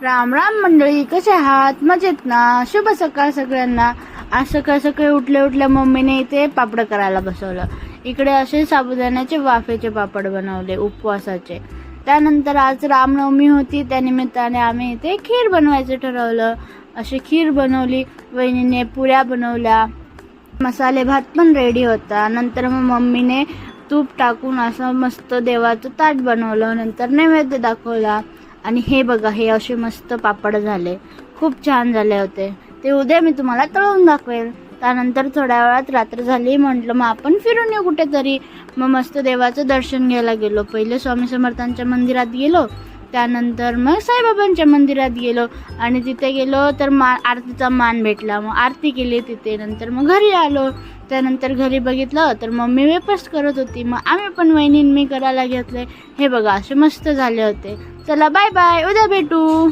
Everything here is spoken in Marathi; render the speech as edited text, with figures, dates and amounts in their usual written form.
राम राम मंडळी, कसे आहात? मजेत ना? शुभ सकाळ सगळ्यांना. आज सकाळ सकाळी उठल्या मम्मीने इथे पापड करायला बसवलं. इकडे असे साबुदाण्याचे वाफेचे पापड बनवले उपवासाचे. त्यानंतर आज रामनवमी होती, त्यानिमित्ताने आम्ही इथे खीर बनवायचं ठरवलं. अशी खीर बनवली. वहिनीने पुऱ्या बनवल्या. मसाले भात पण रेडी होता. नंतर मग मम्मीने तूप टाकून असं मस्त देवाचं ताट बनवलं. नंतर नैवेद्य दाखवला. आणि हे बघा, हे असे मस्त पापड झाले. खूप छान झाले होते. ते उद्या मी तुम्हाला तळून दाखवेल. त्यानंतर थोड्या वेळात रात्र झाली. म्हटलं मग आपण फिरून येऊ कुठेतरी. मग मस्त देवाचं दर्शन घ्यायला गेलो. पहिले स्वामी समर्थांच्या मंदिरात गेलो, त्यानंतर मग साईबाबांच्या मंदिरात गेलो. आणि तिथे गेलो तर आरतीचा मान भेटला. मग आरती केली तिथे. नंतर मग घरी आलो. त्यानंतर घरी बघितलं तर मम्मी वेपर्स करत होती. मग आम्ही पण वहिनी मी करायला घेतले. हे बघा, असे मस्त झाले होते. चला बाय बाय, उद्या भेटू.